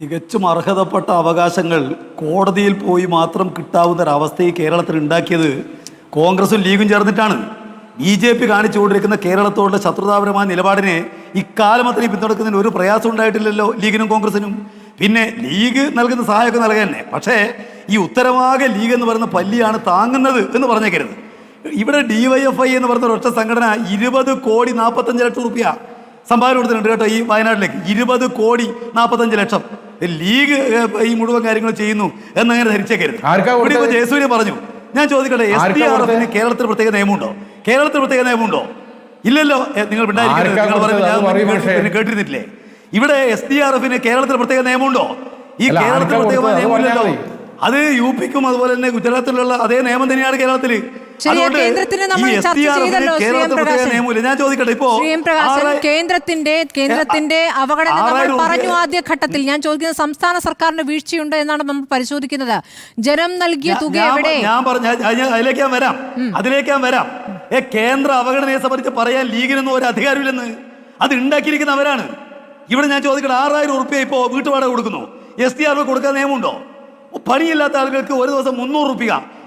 തികച്ചും അർഹതപ്പെട്ട അവകാശങ്ങൾ കോടതിയിൽ പോയി മാത്രം കിട്ടാവുന്ന ഒരവസ്ഥയെ കേരളത്തിൽ ഉണ്ടാക്കിയത് കോൺഗ്രസും ലീഗും ചേർന്നിട്ടാണ്. BJP കാണിച്ചുകൊണ്ടിരിക്കുന്ന കേരളത്തോടുള്ള ശത്രുതാപരമായ നിലപാടിനെ ഇക്കാലമത്രയും പിന്തുണക്കുന്നതിന് ഒരു പ്രയാസം ഉണ്ടായിട്ടില്ലല്ലോ ലീഗിനും കോൺഗ്രസിനും. പിന്നെ ലീഗ് നൽകുന്ന സഹായമൊക്കെ നൽകുക തന്നെ. പക്ഷേ ഈ ഉത്തരവാകെ ലീഗ് എന്ന് പറയുന്ന പല്ലിയാണ് താങ്ങുന്നത് എന്ന് പറഞ്ഞേക്കരുത്. ഇവിടെ DYFI എന്ന് പറയുന്ന ഒരൊറ്റ സംഘടന 20,45,00,000 രൂപ സംഭാവന കൊടുത്തിട്ടുണ്ട് കേട്ടോ. ഈ വയനാട്ടിലേക്ക് 20,45,00,000. ലീഗ് ഈ മുഴുവൻ കാര്യങ്ങൾ ചെയ്യുന്നു എന്നങ്ങനെ ധരിച്ചേക്കരുത്. ഇവിടെ ജയസൂര്യ പറഞ്ഞു. ഞാൻ ചോദിക്കട്ടെ, SDRFന് കേരളത്തിൽ പ്രത്യേക നിയമമുണ്ടോ? കേരളത്തിൽ പ്രത്യേക നിയമമുണ്ടോ? ഇല്ലല്ലോ. നിങ്ങൾ കേട്ടിരുന്നിട്ടില്ലേ? ഇവിടെ SDRFന് കേരളത്തിൽ പ്രത്യേക നിയമമുണ്ടോ? ഈ കേരളത്തിൽ പ്രത്യേക നിയമമില്ലല്ലോ. അത് UPക്കും അതുപോലെ തന്നെ ഗുജറാത്തിലുള്ള അതേ നിയമം തന്നെയാണ് കേരളത്തിൽ. ഞാൻ ചോദിക്കട്ടെ, ഇപ്പോ കേന്ദ്രത്തിന്റെ അവഗണന നമ്മൾ പറഞ്ഞു ആദ്യ ഘട്ടത്തിൽ. ഞാൻ ചോദിക്കുന്നത് സംസ്ഥാന സർക്കാരിന്റെ വീഴ്ചയുണ്ടോ എന്നാണ് നമ്മൾ പരിശോധിക്കുന്നത്. ജനം നൽകിയ തുക എവിടെ? ഞാൻ പറഞ്ഞു അതിലേക്ക് ഞാൻ വരാം. കേന്ദ്ര അവഗണനയെ സംബന്ധിച്ച് പറയാൻ ലീഗിനൊന്നും ഒരു അധികാരമില്ലെന്ന്. അത് ഉണ്ടാക്കിയിരിക്കുന്ന അവരാണ്. ഇവിടെ ഞാൻ ചോദിക്കട്ടെ, 6,000 രൂപ ഇപ്പോ വീട്ടുവാടക കൊടുക്കുന്നു. SDRF കൊടുക്കാൻ നിയമമുണ്ടോ? പണിയില്ലാത്ത ആളുകൾക്ക് ഒരു ദിവസം 300 രൂപ,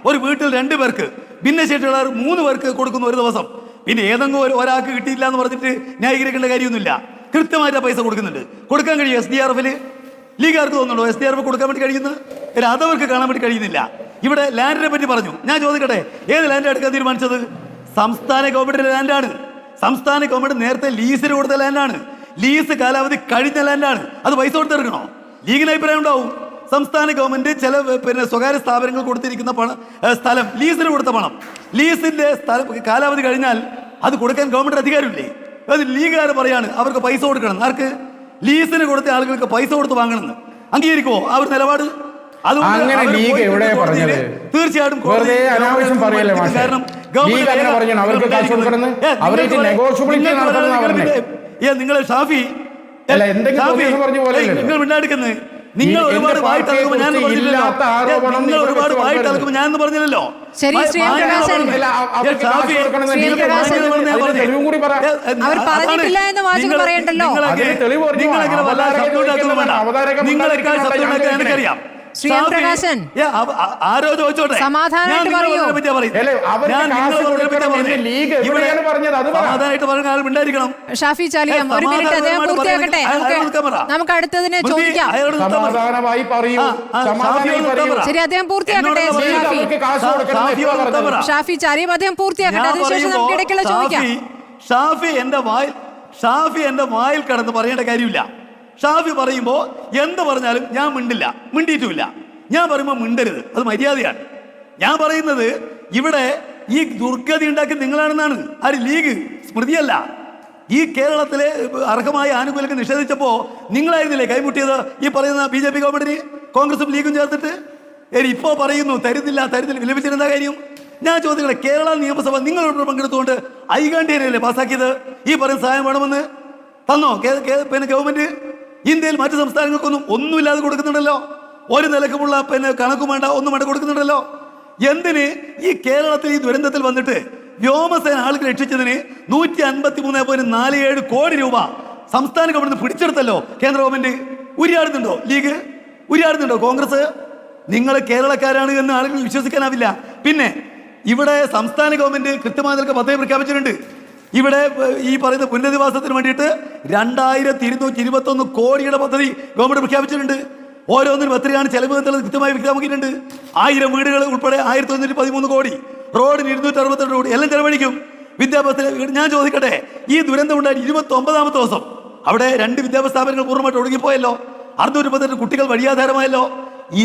ഒരു വീട്ടിൽ 2 പേർക്ക്, ഭിന്നശേഷിയുള്ളവർ 3 പേർക്ക് കൊടുക്കുന്നു ഒരു ദിവസം. പിന്നെ ഏതെങ്കിലും ഒരാൾക്ക് കിട്ടിയില്ല എന്ന് പറഞ്ഞിട്ട് ന്യായീകരിക്കേണ്ട കാര്യമൊന്നുമില്ല. കൃത്യമായിട്ട് പൈസ കൊടുക്കുന്നുണ്ട്. കൊടുക്കാൻ കഴിയും SDRFിൽ? ലീഗുകാർക്ക് തോന്നുന്നുണ്ടോ SDRF കൊടുക്കാൻ വേണ്ടി കഴിയുന്നത്? അതവർക്ക് കാണാൻ വേണ്ടി കഴിയുന്നില്ല. ഇവിടെ ലാൻഡിനെ പറ്റി പറഞ്ഞു. ഞാൻ ചോദിക്കട്ടെ, ഏത് ലാൻഡ് എടുക്കാൻ തീരുമാനിച്ചത്? സംസ്ഥാന ഗവൺമെന്റിന്റെ ലാൻഡാണ്. സംസ്ഥാന ഗവൺമെന്റ് നേരത്തെ ലീസിന് കൊടുത്ത ലാൻഡാണ്. ലീസ് കാലാവധി കഴിഞ്ഞ ലാൻഡാണ്. അത് പൈസ കൊടുത്തെടുക്കണോ? ലീഗിന് അഭിപ്രായം ഉണ്ടാവും. സംസ്ഥാന ഗവൺമെന്റ് ചില സ്വകാര്യ സ്ഥാപനങ്ങൾ കൊടുത്തിരിക്കുന്ന സ്ഥലം, ലീസിന് കൊടുത്ത പണം, ലീസിന്റെ കാലാവധി കഴിഞ്ഞാൽ അത് കൊടുക്കാൻ ഗവൺമെന്റ് അധികാരമില്ലേ? അത് ലീഗുകാർ പറയാണ് അവർക്ക് പൈസ കൊടുക്കണം. ആർക്ക്? ലീസിന് കൊടുത്ത ആളുകൾക്ക് പൈസ കൊടുത്ത് വാങ്ങണമെന്ന്. അംഗീകരിക്കുമോ ആ ഒരു നിലപാട്? തീർച്ചയായിട്ടും നിങ്ങൾ ഷാഫി നിങ്ങൾ മിണ്ടാടിക്കുന്നത്. നിങ്ങൾ ഒരുപാട് വായിട്ടളക്കുമ്പോൾ ഞാൻ പറഞ്ഞില്ലല്ലോ. എനിക്കറിയാം. ആരോ ചോദിച്ചോട്ടെ, സമാധാനമായിട്ട് പറഞ്ഞ ആൾ ഉണ്ടായിരിക്കണം. ഷാഫി ചാലിയം, ഒരു മിനിറ്റ് അദ്ദേഹം പൂർത്തിയാക്കട്ടെ. നമുക്ക് അടുത്തതിനെ ചോദിക്കാം. ശരി, അദ്ദേഹം പൂർത്തിയാക്കട്ടെ. ഷാഫി ചാലിയം അദ്ദേഹം പൂർത്തിയാക്കട്ടെ. അതിനുശേഷം നമുക്ക് ഇടയ്ക്കുള്ള ചോദിക്കാം. ഷാഫി എന്റെ വായിൽ കടന്ന് പറയേണ്ട കാര്യമില്ല. ഷാഫി പറയുമ്പോൾ എന്ത് പറഞ്ഞാലും ഞാൻ മിണ്ടിയിട്ടുമില്ല. ഞാൻ പറയുമ്പോൾ മിണ്ടരുത്, അത് മര്യാദയാണ്. ഞാൻ പറയുന്നത് ഇവിടെ ഈ ദുർഗതി ഉണ്ടാക്കി നിങ്ങളാണെന്നാണ്. ആര്? ലീഗ്, സ്മൃതിയല്ല. ഈ കേരളത്തിലെ അർഹമായ ആനുകൂല്യങ്ങൾ നിഷേധിച്ചപ്പോൾ നിങ്ങളായിരുന്നില്ലേ കൈമുട്ടിയത്? ഈ പറയുന്ന BJP ഗവൺമെന്റിന് കോൺഗ്രസും ലീഗും ചേർത്തിട്ട് ഇപ്പോ പറയുന്നു തരുന്നില്ല. വിലപിച്ചിരുന്ന കാര്യം ഞാൻ ചോദിക്കട്ടെ, കേരള നിയമസഭ നിങ്ങളോട് പങ്കെടുത്തുകൊണ്ട് ഐകാണ്ഡ്യനല്ലേ പാസ്സാക്കിയത്? ഈ പറയുന്ന സഹായം വേണമെന്ന് തന്നോ പിന്നെ ഗവൺമെന്റ്? ഇന്ത്യയിൽ മറ്റു സംസ്ഥാനങ്ങൾക്കൊന്നും ഒന്നുമില്ലാതെ കൊടുക്കുന്നുണ്ടല്ലോ. ഒരു നിലക്കുമുള്ള കണക്കും വേണ്ട, ഒന്നും വേണ്ട കൊടുക്കുന്നുണ്ടല്ലോ. എന്തിന് ഈ കേരളത്തിൽ ഈ ദുരന്തത്തിൽ വന്നിട്ട് വ്യോമസേന ആളുകൾ രക്ഷിച്ചതിന് 153.47 കോടി രൂപ സംസ്ഥാന ഗവൺമെന്റ് പിടിച്ചെടുത്തല്ലോ കേന്ദ്ര ഗവൺമെന്റ്. ഉരിയാടുന്നുണ്ടോ ലീഗ്? ഉരിയാടുന്നുണ്ടോ കോൺഗ്രസ്? നിങ്ങൾ കേരളക്കാരാണ് എന്ന് ആളുകൾ വിശ്വസിക്കാനാവില്ല. പിന്നെ ഇവിടെ സംസ്ഥാന ഗവൺമെന്റ് കൃത്യമായി നിൽക്കുക പദ്ധതി പ്രഖ്യാപിച്ചിട്ടുണ്ട്. ഇവിടെ ഈ പറയുന്ന പുനരധിവാസത്തിന് വേണ്ടിയിട്ട് 2,221 കോടിയുടെ പദ്ധതി ഗവൺമെന്റ് പ്രഖ്യാപിച്ചിട്ടുണ്ട്. ഓരോന്നിനും എത്രയാണ് ചെലവ് എന്നുള്ളത് കൃത്യമായി വ്യക്തമാക്കിയിട്ടുണ്ട്. 1000 വീടുകൾ ഉൾപ്പെടെ 1,113 കോടി, റോഡിന് 262 കോടി എല്ലാം ചെലവഴിക്കും. വിദ്യാഭ്യാസത്തിന് ഞാൻ ചോദിക്കട്ടെ, ഈ ദുരന്തം ഉണ്ടായി 29ാമത്തെ ദിവസം അവിടെ 2 വിദ്യാഭ്യാസ സ്ഥാപനങ്ങൾ പൂർണ്ണമായിട്ട് ഒടുങ്ങിപ്പോയല്ലോ. 638 കുട്ടികൾ വഴിയാധാരമായല്ലോ.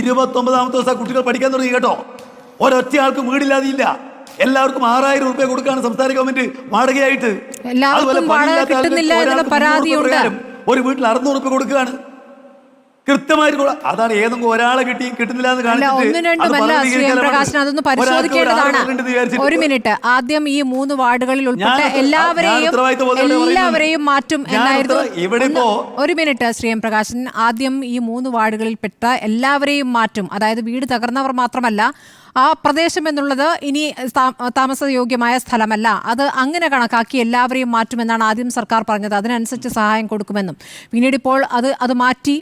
29ാമത്തെ ദിവസം കുട്ടികൾ പഠിക്കാൻ തുടങ്ങി കേട്ടോ. ഒരൊറ്റ ആൾക്കും വീടില്ലാതെയില്ല. എല്ലാവർക്കും 6,000 രൂപ കൊടുക്കുകയാണ് സംസ്ഥാന ഗവൺമെന്റ് വാടകയായിട്ട്. ഒരു വീട്ടിൽ 600 രൂപ കൊടുക്കുകയാണ് കൃത്യമായിട്ട്. അതാണ് ഏതെങ്കിലും ഒരാളെ കിട്ടുന്നില്ല എന്ന് അതൊന്ന് പരിശോധിക്കേണ്ടതാണ്. ഒരു മിനിറ്റ്, ആദ്യം ഈ 3 വാർഡുകളിൽ ഉൾപ്പെട്ട എല്ലാവരെയും മാറ്റും എന്നായിരുന്നു. ഒരു മിനിറ്റ് ശ്രീ എം പ്രകാശൻ, ആദ്യം ഈ 3 വാർഡുകളിൽ പെട്ട എല്ലാവരെയും മാറ്റും. അതായത് വീട് തകർന്നവർ മാത്രമല്ല, ആ പ്രദേശം എന്നുള്ളത് ഇനി താമസയോഗ്യമായ സ്ഥലമല്ല. അത് അങ്ങനെ കണക്കാക്കി എല്ലാവരെയും മാറ്റുമെന്നാണ് ആദ്യം സർക്കാർ പറഞ്ഞത്. അതിനനുസരിച്ച് സഹായം കൊടുക്കുമെന്നും പിന്നീട് ഇപ്പോൾ അത് മാറ്റി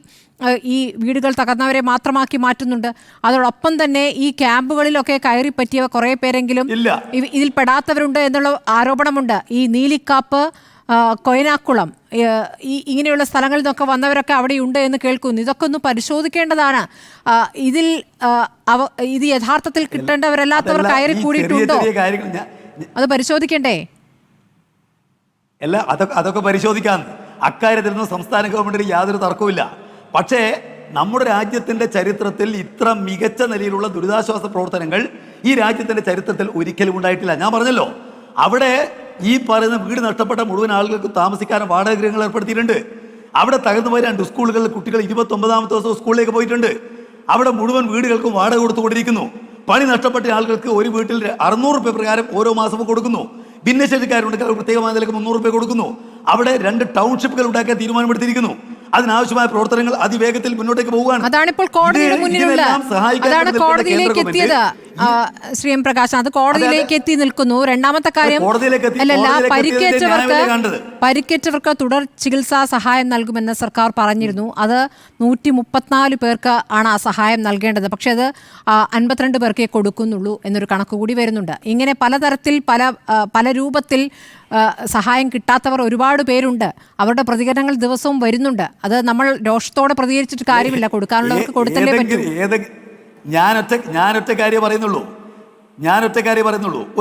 ഈ വീടുകൾ തകർന്നവരെ മാത്രമാക്കി മാറ്റുന്നുണ്ട്. അതോടൊപ്പം തന്നെ ഈ ക്യാമ്പുകളിലൊക്കെ കയറി പറ്റിയ കുറേ പേരെങ്കിലും ഇതിൽ പെടാത്തവരുണ്ട് എന്നുള്ള ആരോപണമുണ്ട്. ഈ നീലിക്കാപ്പ്, കൊയനാക്കുളം, ഇങ്ങനെയുള്ള സ്ഥലങ്ങളിൽ നിന്നൊക്കെ വന്നവരൊക്കെ അവിടെയുണ്ട് എന്ന് കേൾക്കുന്നു. ഇതൊക്കെ ഒന്ന് പരിശോധിക്കേണ്ടതാണ്. ഇതിൽ ഇത് യഥാർത്ഥത്തിൽ കിട്ടേണ്ടവരല്ലാത്തവർ കയറി കൂടിയിട്ടുണ്ടോ അത് പരിശോധിക്കണ്ടേ? അല്ല, അതൊക്കെ പരിശോധിക്കാൻ അക്കാര്യത്തിൽ നിന്ന് സംസ്ഥാന ഗവൺമെന്റിന് യാതൊരു തർക്കവുമില്ല. പക്ഷേ നമ്മുടെ രാജ്യത്തിന്റെ ചരിത്രത്തിൽ ഇത്ര മികച്ച നിലയിലുള്ള ദുരിതാശ്വാസ പ്രവർത്തനങ്ങൾ ഈ രാജ്യത്തിന്റെ ചരിത്രത്തിൽ ഒരിക്കലും ഉണ്ടായിട്ടില്ല. ഞാൻ പറഞ്ഞല്ലോ, അവിടെ ഈ പറയുന്ന വീട് നഷ്ടപ്പെട്ട മുഴുവൻ ആളുകൾക്ക് താമസിക്കാനും വാടകഗൃഹങ്ങൾ ഏർപ്പെടുത്തിയിട്ടുണ്ട്. അവിടെ തകർന്നു പോയ 2 സ്കൂളുകളിൽ കുട്ടികൾ 29ാമത്തെ ദിവസം സ്കൂളിലേക്ക് പോയിട്ടുണ്ട്. അവിടെ മുഴുവൻ വീടുകൾക്കും വാടക കൊടുത്തുകൊണ്ടിരിക്കുന്നു. പണി നഷ്ടപ്പെട്ട ആളുകൾക്ക് ഒരു വീട്ടിൽ 600 രൂപ പ്രകാരം ഓരോ മാസവും കൊടുക്കുന്നു. ഭിന്നശേഷിക്കാരുണ്ടെങ്കിൽ പ്രത്യേകമായ നിലയ്ക്ക് 300 രൂപ കൊടുക്കുന്നു. അവിടെ 2 ടൗൺഷിപ്പുകൾ ഉണ്ടാക്കാൻ തീരുമാനമെടുത്തിരിക്കുന്നു. അതിനാവശ്യമായ പ്രവർത്തനങ്ങൾ അതിവേഗത്തിൽ മുന്നോട്ടേക്ക് പോവുകയാണ്. അതാണിപ്പോൾ കോടതിയുടെ മുന്നിലുള്ള, അതാണ് കോടതിയിലേക്ക് എത്തിയത് ശ്രീ എം പ്രകാശൻ. അത് കോടതിയിലേക്ക് എത്തി നിൽക്കുന്നു. രണ്ടാമത്തെ കാര്യം, അല്ലല്ല, പരിക്കേറ്റവർക്ക് തുടർ ചികിത്സാ സഹായം നൽകുമെന്ന് സർക്കാർ പറഞ്ഞിരുന്നു. അത് 134 പേർക്ക് ആണ് ആ സഹായം നൽകേണ്ടത്. പക്ഷെ അത് 52 പേർക്കേ കൊടുക്കുന്നുള്ളൂ എന്നൊരു കണക്ക് കൂടി വരുന്നുണ്ട്. ഇങ്ങനെ പലതരത്തിൽ പല രൂപത്തിൽ സഹായം കിട്ടാത്തവർ ഒരുപാട് പേരുണ്ട്. അവരുടെ പ്രതികരണങ്ങൾ ദിവസവും വരുന്നുണ്ട്. അത് നമ്മൾ രോഷത്തോടെ പ്രതികരിച്ചിട്ട് കാര്യമില്ല. കൊടുക്കാനുള്ളവർക്ക് കൊടുത്തല്ലേ പറ്റൂ. ഞാനൊറ്റ കാര്യം പറയുന്നുള്ളൂ.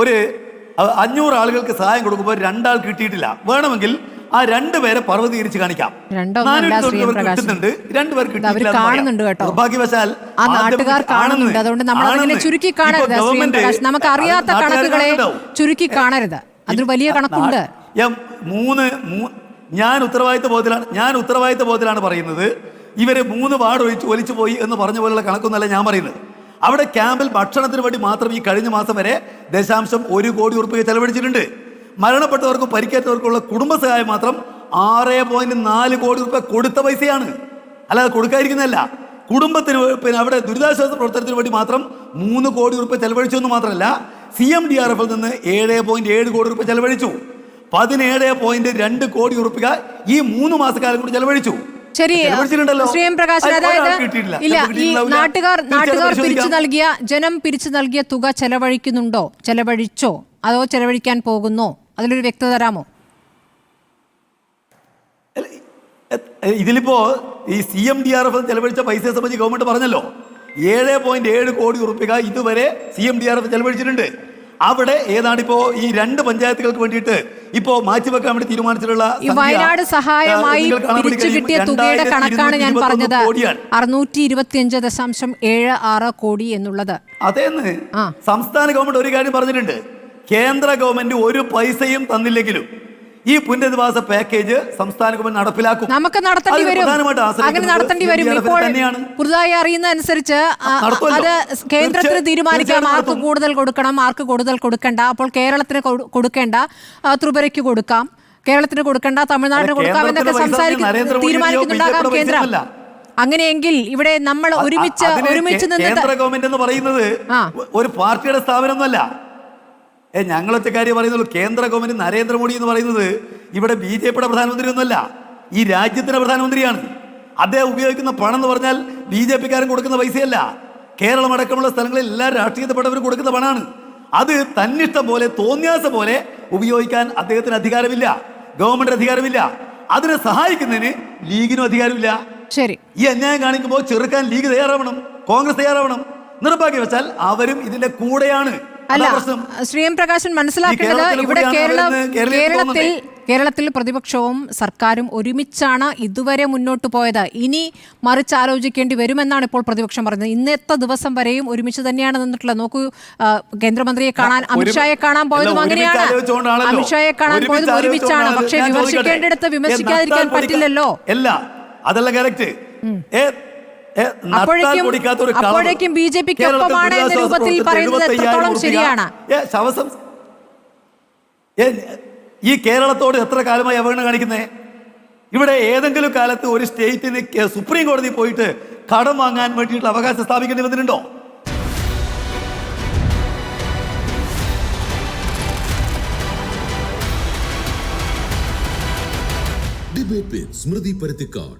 ഒരു 500 ആളുകൾക്ക് സഹായം കൊടുക്കുമ്പോൾ 2 ആൾ കിട്ടിയിട്ടില്ല. വേണമെങ്കിൽ ആ 2 പേരെ പർവ്വതീകരിച്ച് കാണിക്കാം. 2 പേർ കാണുന്നുണ്ട് കേട്ടോ. നിർഭാഗ്യവശാൽ ആ നാട്ടുകാർ കാണുന്നുണ്ട്. അതുകൊണ്ട് നമ്മൾ അതിനെ ചുരുക്കി കാണരുത്. നമുക്ക് അറിയാത്ത കണക്കുകളെ ചുരുക്കി കാണരുത്. അതൊരു വലിയ കണക്കുണ്ട്. ഞാൻ ഉത്തരവാദിത്ത ബോധത്തിലാണ് പറയുന്നത്. ഇവര് 3 വാർഡ് ഒലിച്ചു പോയി എന്ന് പറഞ്ഞ പോലുള്ള കണക്കൊന്നല്ല ഞാൻ പറയുന്നത്. അവിടെ ക്യാമ്പിൽ ഭക്ഷണത്തിന് വേണ്ടി മാത്രം ഈ കഴിഞ്ഞ മാസം വരെ 0.1 കോടി രൂപ ചെലവഴിച്ചിട്ടുണ്ട്. മരണപ്പെട്ടവർക്കും പരിക്കേറ്റവർക്കുള്ള കുടുംബസഹായം മാത്രം 6.4 കോടി രൂപ കൊടുത്ത പൈസയാണ്. അല്ലാതെ കൊടുക്കാതിരിക്കുന്നതല്ല. കുടുംബത്തിന് പിന്നെ അവിടെ ദുരിതാശ്വാസ പ്രവർത്തനത്തിന് വേണ്ടി മാത്രം 3 കോടി രൂപ ചെലവഴിച്ചു എന്ന് മാത്രമല്ല, CMDRFിൽ നിന്ന് 7.7 കോടി രൂപ ചെലവഴിച്ചു. 17.2 കോടി രൂപ ഈ 3 മാസക്കാലം കൂടി ചെലവഴിച്ചു. ശരി ശ്രീ എം പ്രകാശൻ, അതായത് ഇല്ല, ഈ നാട്ടുകാർ പിരിച്ചു നൽകിയ, ജനം പിരിച്ചു നൽകിയ തുക ചെലവഴിക്കുന്നുണ്ടോ, ചെലവഴിച്ചോ, അതോ ചെലവഴിക്കാൻ പോകുന്നോ? അതിലൊരു വ്യക്തത തരാമോ? ഇതിലിപ്പോ ഈ CMDRF ചെലവഴിച്ച പൈസയെ സംബന്ധിച്ച് ഗവൺമെന്റ് പറഞ്ഞല്ലോ, 7.7 കോടി രൂപ ഇതുവരെ CMDRF ചെലവഴിച്ചിട്ടുണ്ട്. അവിടെ ഏതാണിപ്പോ ഈ 2 പഞ്ചായത്തുകൾക്ക് വേണ്ടിയിട്ട് ഇപ്പോ മാറ്റിവെക്കാൻ വേണ്ടി തീരുമാനിച്ചിട്ടുള്ള വയനാട് സഹായമായി പിരിച്ചു കിട്ടിയ തുകയുടെ കണക്കാണ് ഞാൻ പറഞ്ഞത്. 625.76 കോടി എന്നുള്ളത്. അതേന്ന് സംസ്ഥാന ഗവൺമെന്റ് ഒരു കാര്യം പറഞ്ഞിട്ടുണ്ട്. കേന്ദ്ര ഗവൺമെന്റ് ഒരു പൈസയും തന്നില്ലെങ്കിലും ഈ പുനരധിവാസ പാക്കേജ് സംസ്ഥാന ഗവൺമെന്റ് നടപ്പിലാക്കും. നമുക്ക് നടത്തേണ്ടി വരും. അങ്ങനെ നടത്തേണ്ടി വരും. ഇപ്പോൾ പുതുതായി അറിയുന്ന അനുസരിച്ച് അത് കേന്ദ്രത്തിന് തീരുമാനിക്കാം ആർക്ക് കൂടുതൽ കൊടുക്കണം, ആർക്ക് കൂടുതൽ കൊടുക്കണ്ട. അപ്പോൾ കേരളത്തിന് കൊടുക്കേണ്ട ത്രിപുരയ്ക്ക് കൊടുക്കാം, കേരളത്തിന് കൊടുക്കേണ്ട തമിഴ്നാടിന് കൊടുക്കാം എന്നൊക്കെ തീരുമാനിക്കുന്നുണ്ടാകാം കേന്ദ്രം. അങ്ങനെയെങ്കിൽ ഇവിടെ നമ്മൾ ഒരുമിച്ച് നിന്ന് കേന്ദ്ര ഗവൺമെന്റ് എന്ന് പറയുന്നത് ഒരു പാർട്ടിയുടെ സ്ഥാപനമൊന്നുമല്ല. ഞങ്ങളൊറ്റ കാര്യം പറയുന്നുള്ളൂ. കേന്ദ്ര ഗവൺമെന്റ് നരേന്ദ്രമോദി എന്ന് പറയുന്നത് ഇവിടെ BJPയുടെ പ്രധാനമന്ത്രി ഒന്നുമല്ല, ഈ രാജ്യത്തിന്റെ പ്രധാനമന്ത്രിയാണ്. അദ്ദേഹം ഉപയോഗിക്കുന്ന പണം എന്ന് പറഞ്ഞാൽ BJPക്കാരൻ കൊടുക്കുന്ന പൈസയല്ല. കേരളം അടക്കമുള്ള സ്ഥലങ്ങളിൽ എല്ലാ രാഷ്ട്രീയപ്പെട്ടവരും കൊടുക്കുന്ന പണമാണ്. അത് തന്നിഷ്ടം പോലെ, തോന്നിയാസം പോലെ ഉപയോഗിക്കാൻ അദ്ദേഹത്തിന് അധികാരമില്ല, ഗവൺമെന്റിന് അധികാരമില്ല. അതിനെ സഹായിക്കുന്നതിന് ലീഗിനും അധികാരമില്ല. ശരി, ഈ അന്യായം കാണിക്കുമ്പോൾ ചെറുക്കാൻ ലീഗ് തയ്യാറാവണം, കോൺഗ്രസ് തയ്യാറാവണം. നിർഭാഗ്യവശാൽ അവരും ഇതിന്റെ കൂടെയാണ്. അല്ല, ശ്രീ എം പ്രകാശൻ മനസ്സിലാക്കേണ്ടത് ഇവിടെ കേരളത്തിൽ പ്രതിപക്ഷവും സർക്കാരും ഒരുമിച്ചാണ് ഇതുവരെ മുന്നോട്ട് പോയത്. ഇനി മറിച്ചാലോചിക്കേണ്ടി വരുമെന്നാണ് ഇപ്പോൾ പ്രതിപക്ഷം പറയുന്നത്. ഇന്നത്തെ ദിവസം വരെയും ഒരുമിച്ച് തന്നെയാണ് നിന്നിട്ടുള്ളത്. നോക്കൂ, കേന്ദ്രമന്ത്രിയെ കാണാൻ, അമിത്ഷായെ കാണാൻ പോയതും അങ്ങനെയാണ്. അമിത്ഷായെ കാണാൻ പോയതും ഒരുമിച്ചാണ്. പക്ഷേ വിമർശിക്കേണ്ടിടത്ത് വിമർശിക്കാതിരിക്കാൻ പറ്റില്ലല്ലോ. അതല്ല കറക്റ്റ്. അപ്പോഴേക്കും BJPക്ക് ഒപ്പമാണ് എന്ന രൂപത്തിൽ പറയുന്നത് എത്രത്തോളം ശരിയാണ്? ഈ കേരളത്തോട് എത്ര കാലമായി അവഗണന കാണിക്കുന്നേ? ഇവിടെ ഏതെങ്കിലും കാലത്ത് ഒരു സ്റ്റേറ്റിന് സുപ്രീം കോടതി പോയിട്ട് കടം വാങ്ങാൻ വേണ്ടിയിട്ടുള്ള അവകാശം സ്ഥാപിക്കേണ്ടി വന്നിട്ടുണ്ടോ? ഡിബേറ്റ് വിത്ത് സ്മൃതി പരുത്തിക്കാട്.